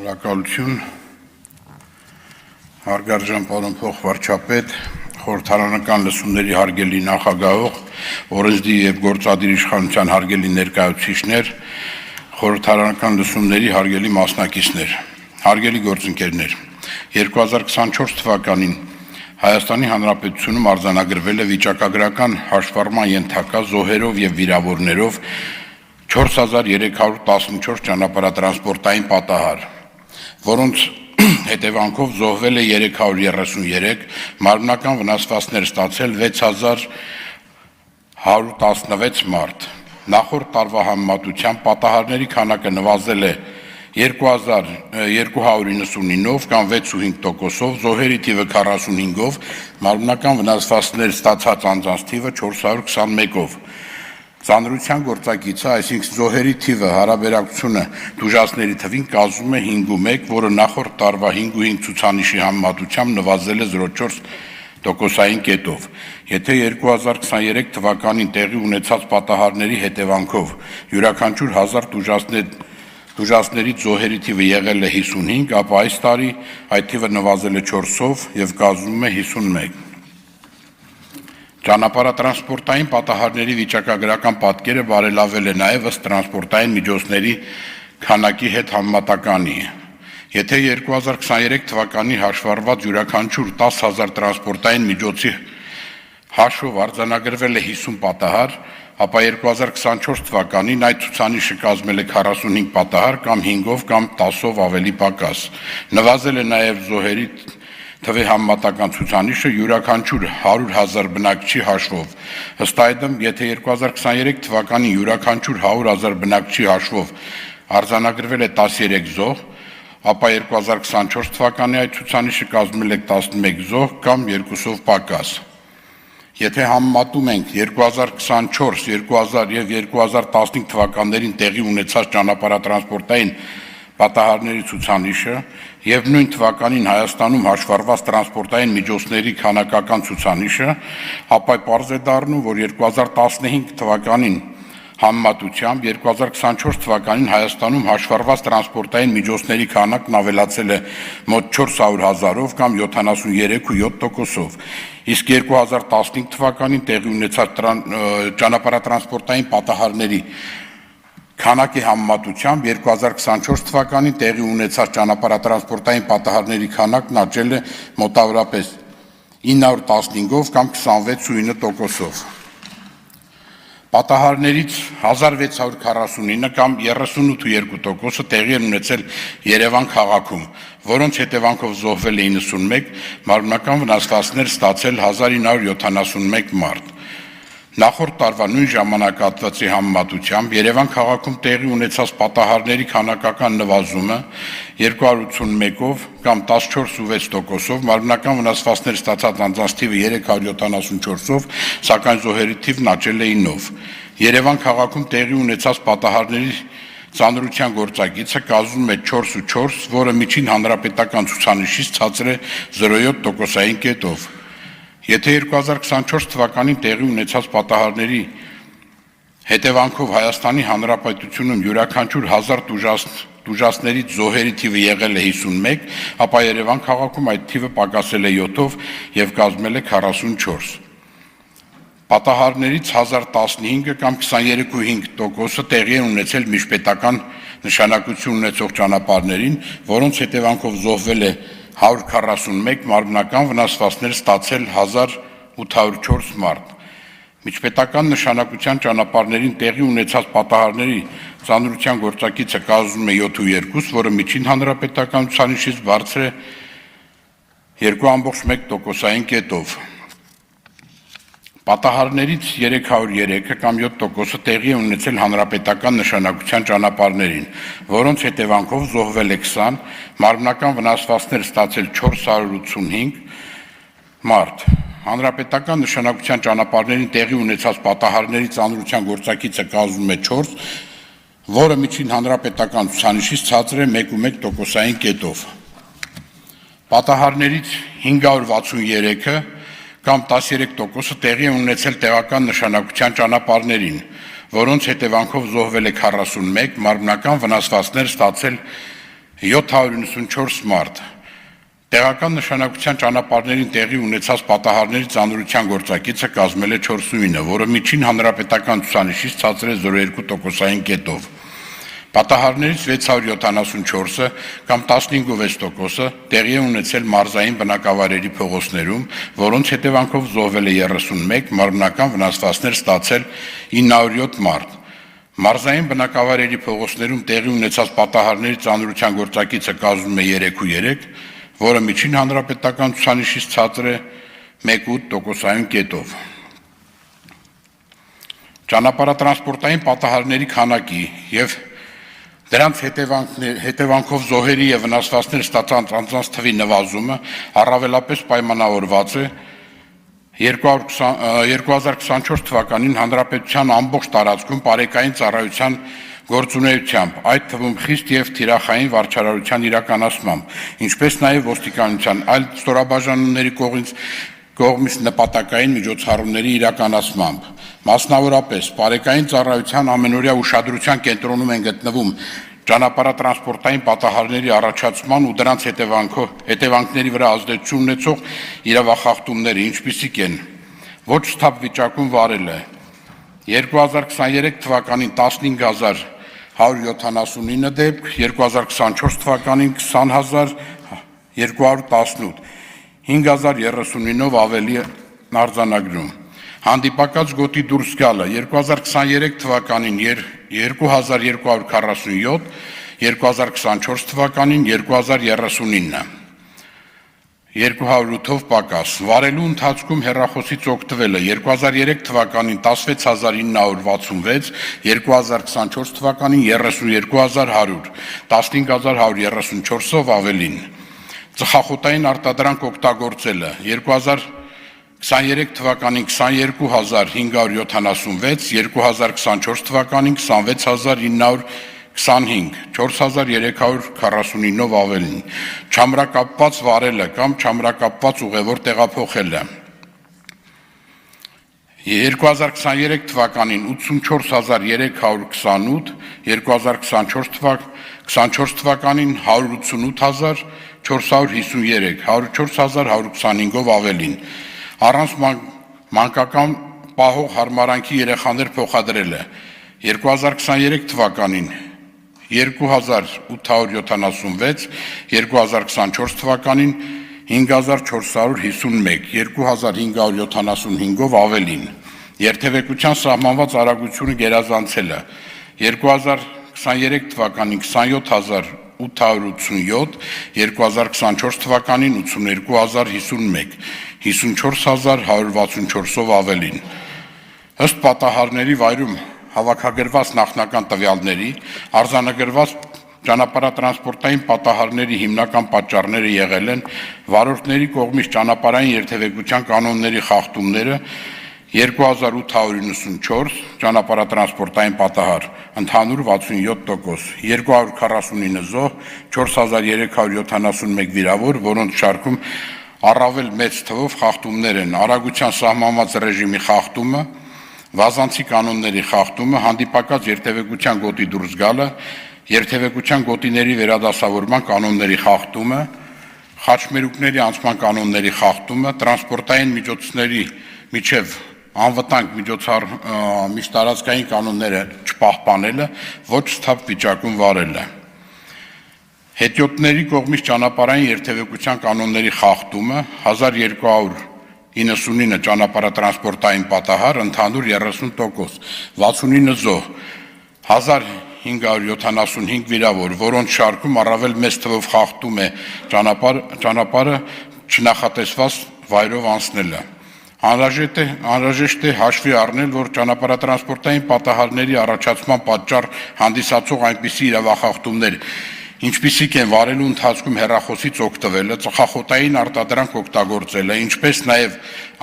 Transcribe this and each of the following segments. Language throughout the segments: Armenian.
Շնորհակալություն, հարգարժան պարոն փոխվարչապետ, խորհրդարանական լսումների հարգելի նախագահող, օրենսդիր եւ գործադիր իշխանության հարգելի ներկայացուցիչներ, խորհրդարանական լսումների հարգելի մասնակիցներ, հարգելի գործընկերներ, 2024 թվականին Հայաստանի Հանրապետությունում արձանագրվել է վիճակագրական հաշվառման ենթակա զոհերով եւ վիրավորներով 4314 ճանապարհատրանսպորտային պատահար, որոնց հետևանքով զոհվել է 333, մարմնական վնասվածքներ ստացել 6116 մարդ։ Նախորդ տարվա համեմատությամբ պատահարների քանակը նվազել է 2299-ով կամ 65%-ով, զոհերի թիվը 45-ով, մարմնական վնասվածքներ ստացած անձանց թիվը 421-ով։ Ծանրության գործակիցը, այսինքն զոհերի թիվը հարաբերակցությունը տուժածների թվին կազմում է 5.1, որը նախորդ տարվա 5.5 ցուցանիշի համեմատությամբ նվազել է 0.4%-ային կետով։ Եթե 2023 թվականին տեղի ունեցած պատահարների հետևանքով յուրաքանչյուր 1000 տուժածներից զոհերի թիվը եղել է 55, ապա այս տարի այդ թիվը նվազել է 4-ով եւ կազմում է 51։ Ճանապարհատրանսպորտային պատահարների վիճակագրական պատկերը բարելավել է նաև ըստ տրանսպորտային միջոցների քանակի հետ համեմատականի։ Եթե 2023 թվականի հաշվառված յուրաքանչյուր 10000 տրանսպորտային միջոցի հաշվով արձանագրվել է 50 պատահար, ապա 2024 թվականին այդ ցուցանիշը կազմել է 45 պատահար կամ 5-ով կամ 10-ով ավելի պակաս։ Նվազել է նաև զոհերի թվի համեմատական ցուցանիշը յուրաքանչյուր 100,000 բնակչի հաշվով։ Ըստ այդմ, եթե 2023 թվականին յուրաքանչյուր 100,000 բնակչի հաշվով արձանագրվել է 13 զոհ, ապա 2024 թվականի այդ ցուցանիշը կազմել է 11 զոհ կամ 2-ով պակաս։ Եթե համեմատում ենք 2024, 2000 եւ 2015 թվականներին տեղի ունեցած ճանապարհատրանսպորտային պատահարների ցուցանիշը եւ նույն թվականին Հայաստանում հաշվառված տրանսպորտային միջոցների քանակական ցուցանիշը, ապա պարզ է դառնում, որ 2015 թվականին համեմատությամբ 2024 թվականին Հայաստանում հաշվառված տրանսպորտային միջոցների քանակն ավելացել է մոտ 400,000-ով կամ 73.7%-ով, իսկ 2015 թվականին տեղի ունեցած ճանապարհատրանսպորտային պատահարների քանակի համեմատությամբ 2024 թվականին տեղի ունեցած ճանապարհատրանսպորտային պատահարների քանակն աճել է մոտավորապես 915-ով կամ 26.9%-ով։ Պատահարներից 1649 կամ 38.2%-ը տեղի են ունեցել Երևան քաղաքում, որոնց հետևանքով զոհվել է 91, մարմնական վնասվածքներ ստացել 1971 մարդ։ Նախորդ տարվա նույն ժամանակահատվածի համեմատությամբ Երևան քաղաքում տեղի ունեցած պատահարների քանակական նվազումը 281-ով կամ 14.6%-ով, մարմնական վնասվածքներ ստացած անձանց թիվը 374-ով, սակայն զոհերի թիվն աճել է 9-ով։ Երևան քաղաքում տեղի ունեցած պատահարների ծանրության գործակիցը կազմում է 4.4, որը միջին հանրապետական ցուցանիշից ցածր է 0.7%-ային կետով։ Եթե 2024 թվականին տեղի ունեցած պատահարների հետևանքով Հայաստանի Հանրապետությունում յուրաքանչյուր 1000 տուժածներից զոհերի թիվը եղել է 51, ապա Երևան քաղաքում այդ թիվը պակասել է 7-ով եւ կազմել է 44։ Պատահարներից 1015-ը կամ 23.5%-ը տեղի են ունեցել միջպետական նշանակություն ունեցող ճանապարհներին, որոնց հետևանքով զոհվել է 141, մարմնական վնասվածքներ ստացել 1804 մարդ։ Միջպետական նշանակության ճանապարհներին տեղի ունեցած պատահարների ծանրության գործակիցը կազմում է 7.2, որը միջին հանրապետական ցուցանիշից բարձր է 2.1%-ային կետով։ Պատահարներից 303-ը կամ 7%-ը տեղի են ունեցել հանրապետական նշանակության ճանապարհներին, որոնց հետևանքով զոհվել է 20, մարմնական վնասվածքներ ստացել 485 մարդ։ Հանրապետական նշանակության ճանապարհներին տեղի ունեցած պատահարների ծանրության գործակիցը կազմում է 4, որը միջին հանրապետական ցուցանիշից ցածր է 1.1%-ային կետով։ Պատահարներից 563-ը կամ 13%-ը տեղի են ունեցել տեղական նշանակության ճանապարհներին, որոնց հետևանքով զոհվել է 41, մարմնական վնասվածքներ ստացել 794 մարդ, տեղական նշանակության ճանապարհներին տեղի ունեցած պատահարների ծանրության գործակիցը կազմել է 49, որը միջին հանրապետական ցուցանիշից ցածր է 0.2%-ային կետով։ Պատահարներից 674-ը կամ 15.6%-ը տեղի է ունեցել մարզային բնակավայրերի փողոցներում, որոնց հետևանքով զոհվել է 31, մարմնական վնասվածքներ ստացել 907 մարդ։ Մարզային բնակավայրերի փողոցներում տեղի ունեցած պատահարների ծանրության գործակիցը կազմում է 3.3, որը միջին հանրապետական ցուցանիշից ցածր է 1.8%-ային կետով։ Ճանապարհատրանսպորտային պատահարների քանակի եւ դրանց հետևանքով զոհերի եւ վնասվածքներ ստացած անձանց թվի նվազումը առավելապես պայմանավորված է 2024 թվականին հանրապետության ամբողջ տարածքում բարեկային ծառայության գործունեությամբ, այդ թվում խիստ եւ թիրախային վարչարարության իրականացմամբ, ինչպես նաեւ ոստիկանության այլ ստորաբաժանումների կողմից նպատակային միջոցառումների իրականացմամբ, մասնավորապես բարեկային ծառայության ամենօրյա ուշադրության կենտրոնում են գտնվում ճանապարհատրանսպորտային պատահարների առաջացման ու դրանց հետևանքների վրա ազդեցություն ունեցող իրավախախտումները, ինչպիսիք են ոչ սթափ վիճակում վարելը 2023 թվականին 15179 դեպք, 2024 թվականին 20218, 5039-ով ավելի արձանագրում։ Հանդիպակաց գոտի դուրս գալը 2023 թվականին 2247, 2024 թվականին 2039, 208-ով պակաս։ Վարելու ընթացքում հեռախոսից օգտվելը 2003 թվականին 16966, 2024 թվականին 32100, 15134-ով ավելին։ Ծխախոտային արտադրանք օգտագործելը 2023 թվականին 22576, 2024 թվականին 26925, 4349-ով ավելին։ Չամրակապված վարելը կամ չամրակապված ուղևոր տեղափոխելը 2023 թվականին 84328, 2024 թվականին 188453, 104125-ով ավելին։ Առանց մանկական պահող հարմարանքի երեխաներ փոխադրելը 2023 թվականին 2876, 2024 թվականին 5451, 2575-ով ավելին։ Երթևեկության սահմանված արագությունը գերազանցելը 2023 թվականին 27887, 2024 թվականին 82051, 54164-ով ավելին։ Ըստ պատահարների վայրում հավաքագրված նախնական տվյալների, արձանագրված ճանապարհատրանսպորտային պատահարների հիմնական պատճառները եղել են վարորդների կողմից ճանապարհային երթևեկության կանոնների խախտումները 2894 ճանապարհատրանսպորտային պատահար, ընդհանուր 67%, 249 զոհ, 4371 վիրավոր, որոնց շարքում առավել մեծ թվով խախտումներ են արագության սահմանված ռեժիմի խախտումը, վազանցի կանոնների խախտումը, հանդիպակաց երթևեկության գոտի դուրս գալը, երթևեկության գոտիների վերադասավորման կանոնների խախտումը, խաչմերուկների անցման կանոնների խախտումը, տրանսպորտային միջոցների միջև անվտանգ միջտարածքային կանոնները չպահպանելը, ոչ սթափ վիճակում վարելը։ Հետիոտների կողմից ճանապարհային երթևեկության կանոնների խախտումը 1299 ճանապարհատրանսպորտային պատահար, ընդհանուր 30%, 69 զոհ, 1575 վիրավոր, որոնց շարքում առավել մեծ թվով խախտում է ճանապարհը չնախատեսված վայրով անցնելը։ Անհրաժեշտ է հաշվի առնել, որ ճանապարհատրանսպորտային պատահարների առաջացման պատճառ հանդիսացող այնպիսի իրավախախտումներ, ինչպիսիք են վարելու ընթացքում հեռախոսից օգտվելը, ծխախոտային արտադրանք օգտագործելը, ինչպես նաև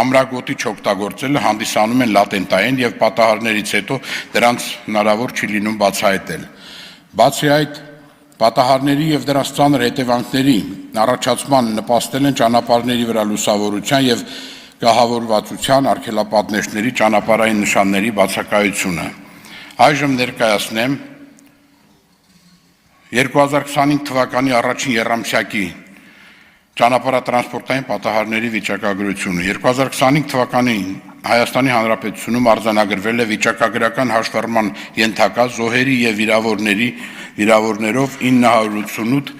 ամրագոտի չօգտագործելը հանդիսանում են լատենտային եւ պատահարներից հետո դրանց հնարավոր չի լինում բացահայտել։ Բացի այդ, պատահարների եւ դրանց ծանր հետևանքների առաջացման նպաստել են ճանապարհների վրա լուսավորության եւ գահավորվածության արգելապատնեշների ճանապարհային նշանների բացակայությունը։ Այժմ ներկայացնեմ 2025 թվականի առաջին եռամսյակի ճանապարհատրանսպորտային պատահարների վիճակագրությունը 2025 թվականին Հայաստանի Հանրապետությունում արձանագրվել է վիճակագրական հաշվառման ենթակա զոհերի եւ վիրավորներով 988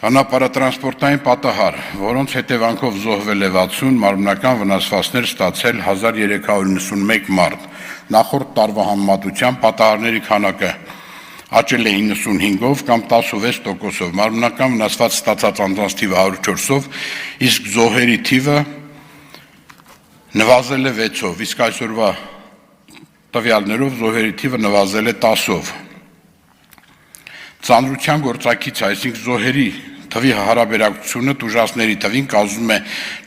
ճանապարհատրանսպորտային պատահար, որոնց հետևանքով զոհվել է 60, մարմնական վնասվածքներ ստացել 1391 մարդ։ Նախորդ տարվա համեմատությամբ պատահարների քանակը աճել է 95-ով կամ 16%-ով, մարմնական վնասված ստացած անձանց թիվը 104-ով, իսկ զոհերի թիվը նվազել է 6-ով, իսկ այսօրվա տվյալներով զոհերի թիվը նվազել է 10-ով։ Ծանրության գործակիցը, այսինքն զոհերի թվի հարաբերակցությունը տուժածների թվին կազմում է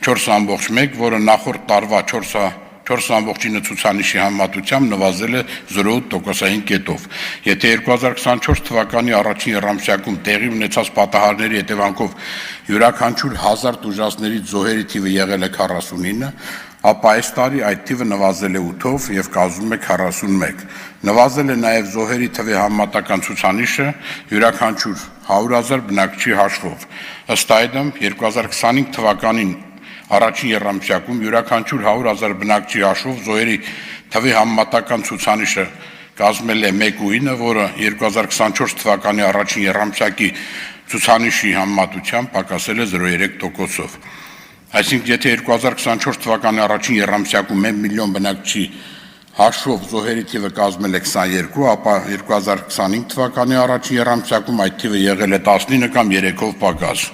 4.1, որը նախորդ տարվա 4.9 ցուցանիշի համեմատությամբ նվազել է 0.8%-ային կետով։ Եթե 2024 թվականի առաջին եռամսյակում տեղի ունեցած պատահարների հետևանքով յուրաքանչյուր 1000 տուժածներից զոհերի թիվը եղել է 49, ապա այս տարի այդ թիվը նվազել է 8-ով եւ կազմում է 41։ Նվազել է նաեւ զոհերի թվի համեմատական ցուցանիշը յուրաքանչյուր 100,000 բնակչի հաշվով։ Ըստ այդմ 2025 թվականին առաջին եռամսյակում յուրաքանչյուր 100,000 բնակչի հաշվով զոհերի թվի համեմատական ցուցանիշը կազմել է 1.9, որը 2024 թվականի առաջին եռամսյակի ցուցանիշի համեմատությամբ պակասել է 0.3%-ով։ Այսինքն, եթե 2024 թվականի առաջին եռամսյակում 1 միլիոն բնակչի հաշվով զոհերի թիվը կազմել է 22, ապա 2025 թվականի առաջին եռամսյակում այդ թիվը եղել է 19 կամ 3-ով պակաս։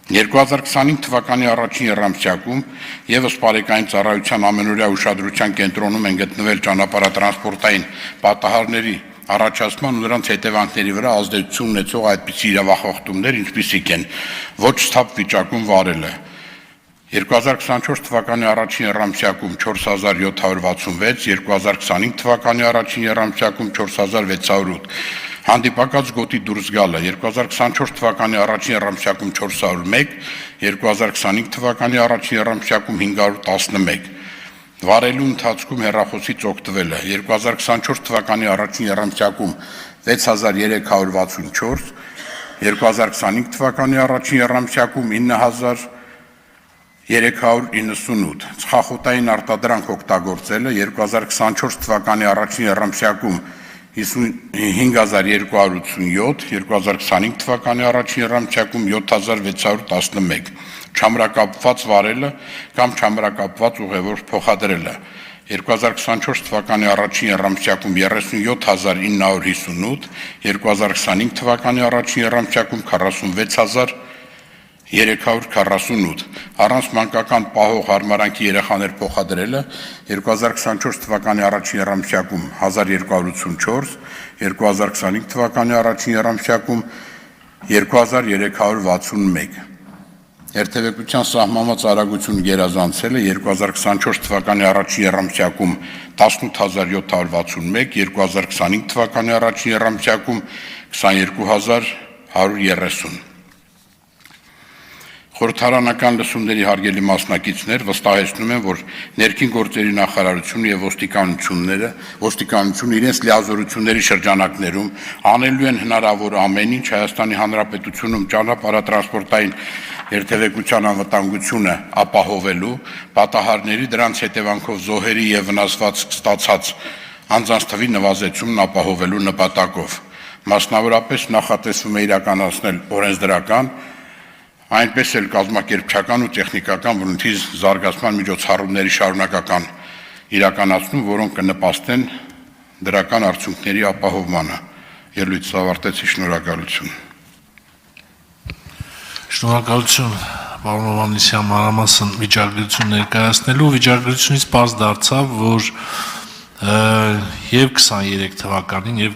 2025 թվականի առաջին եռամսյակում եւս բարեկային ծառայության ամենօրյա ուշադրության կենտրոնում են գտնվել ճանապարհատրանսպորտային պատահարների առաջացման ու նրանց հետևանքների վրա ազդեցություն ունեցող այդպիսի իրավախախտումներ, ինչպիսիք են ոչ սթափ վիճակում վարելը 2024 թվականի առաջին եռամսյակում 4766, 2025 թվականի առաջին եռամսյակում 4608, հանդիպակաց գոտի դուրս գալը 2024 թվականի առաջին եռամսյակում 401, 2025 թվականի առաջին եռամսյակում 511, վարելու ընթացքում հեռախոսից օգտվելը 2024 թվականի առաջին եռամսյակում 6364, 2025 թվականի առաջին եռամսյակում 9398, ծխախոտային արտադրանք օգտագործելը 2024 թվականի առաջին եռամսյակում 5287, 2025 թվականի առաջին եռամսյակում 7611, չամրակապված վարելը կամ չամրակապված ուղևոր փոխադրելը 2024 թվականի առաջին եռամսյակում 37958, 2025 թվականի առաջին եռամսյակում 46348, առանց մանկական պահող հարմարանքի երեխաներ փոխադրելը 2024 թվականի առաջին եռամսյակում 1284, 2025 թվականի առաջին եռամսյակում 2361, Երթևեկության սահմանված արագություն գերազանցելը 2024 թվականի առաջին եռամսյակում 18761, 2025 թվականի առաջին եռամսյակում 22130։ Խորհրդարանական լսումների հարգելի մասնակիցներ վստահեցնում են, որ ներքին գործերի նախարարությունը եւ ոստիկանությունը իրենց լիազորությունների շրջանակներում անելու են հնարավոր ամեն ինչ Հայաստանի Հանրապետությունում ճանապարհատրանսպորտային երթևեկության անվտանգությունը ապահովելու, պատահարների դրանց հետևանքով զոհերի եւ վնասված ստացած անձանց թվի նվազեցումն ապահովելու նպատակով։ Մասնավորապես նախատեսվում է իրականացնել օրենսդրական, այնպես էլ կազմակերպչական ու տեխնիկական բնույթի զարգացման միջոցառումների շարունակական իրականացում, որոնք կնպաստեն դրական արդյունքների ապահովմանը։ Ելույթը ավարտեցի, շնորհակալություն։ Շնորհակալություն, պարոն Հովհաննիսյան, մանրամասն վիճակագրություն ներկայացնելու։ Վիճակագրությունից պարզ դարձավ, որ եւ 23 թվականին եւ